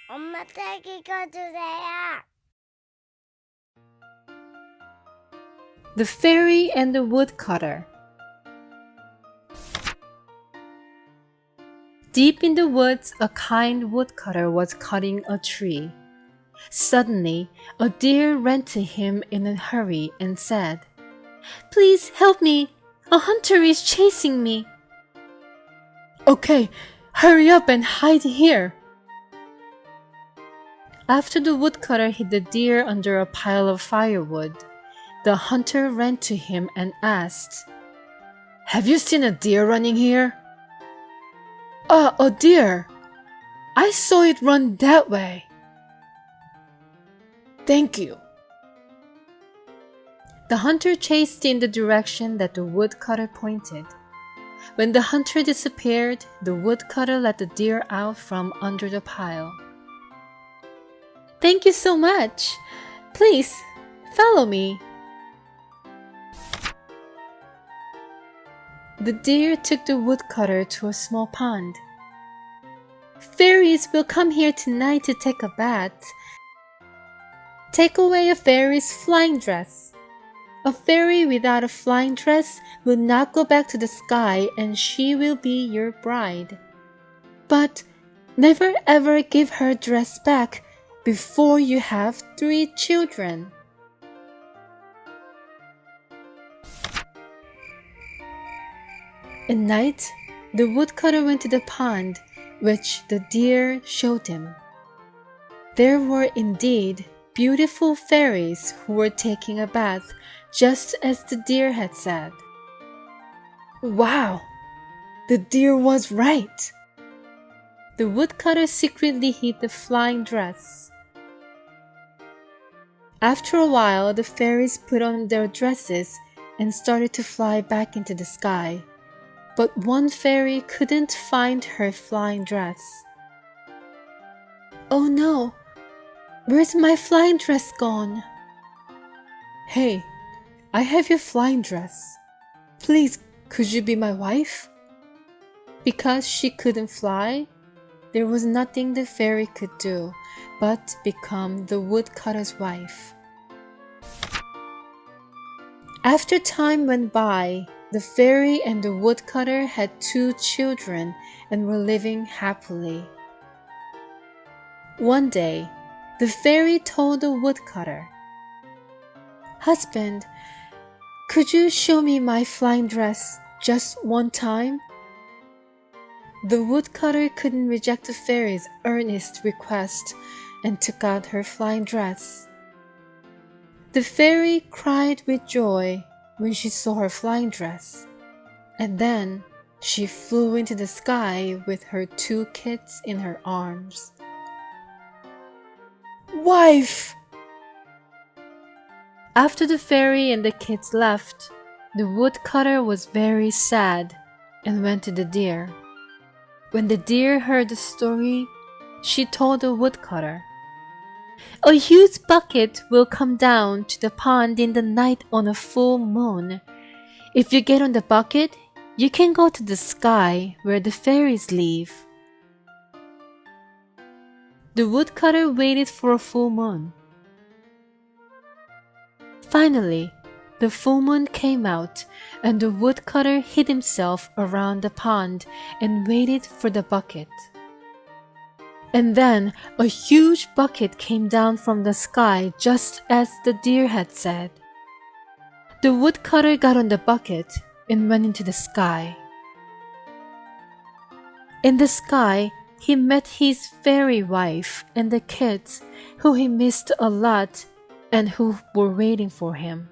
엄마 책 읽어주세요. The Fairy and the Woodcutter. Deep in the woods, a kind woodcutter was cutting a tree. Suddenly, a deer ran to him in a hurry and said, "Please help me! A hunter is chasing me!" "Okay, hurry up and hide here!" After the woodcutter hid the deer under a pile of firewood, the hunter ran to him and asked, "Have you seen a deer running here?" "Ah, a deer! I saw it run that way." "Thank you." The hunter chased in the direction that the woodcutter pointed. When the hunter disappeared, the woodcutter let the deer out from under the pile. "Thank you so much. Please, follow me." The deer took the woodcutter to a small pond. "Fairies will come here tonight to take a bath. Take away a fairy's flying dress. A fairy without a flying dress will not go back to the sky, and she will be your bride. But never ever give her dress back before you have 3 children." At night, the woodcutter went to the pond, which the deer showed him. There were indeed beautiful fairies who were taking a bath, just as the deer had said. Wow! The deer was right! The woodcutter secretly hid the flying dress. After a while, the fairies put on their dresses and started to fly back into the sky. But one fairy couldn't find her flying dress. "Oh no! Where's my flying dress gone?" "Hey, I have your flying dress. Please, could you be my wife?" Because she couldn't fly, there was nothing the fairy could do but become the woodcutter's wife. After time went by, the fairy and the woodcutter had 2 children and were living happily. One day, the fairy told the woodcutter, "Husband, could you show me my flying dress just one time?" The woodcutter couldn't reject the fairy's earnest request and took out her flying dress. The fairy cried with joy when she saw her flying dress, and then she flew into the sky with her 2 kids in her arms. "Wife!" After the fairy and the kids left, the woodcutter was very sad and went to the deer. When the deer heard the story, she told the woodcutter, "A huge bucket will come down to the pond in the night on a full moon. If you get on the bucket, you can go to the sky where the fairies live." The woodcutter waited for a full moon. Finally, the full moon came out, and the woodcutter hid himself around the pond and waited for the bucket. And then a huge bucket came down from the sky just as the deer had said. The woodcutter got on the bucket and went into the sky. In the sky, he met his fairy wife and the kids, who he missed a lot and who were waiting for him.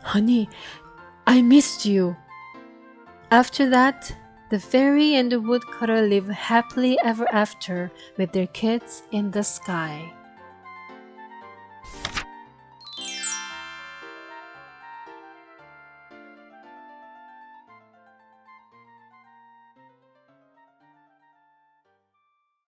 "Honey, I missed you." After that, the fairy and the woodcutter lived happily ever after with their kids in the sky.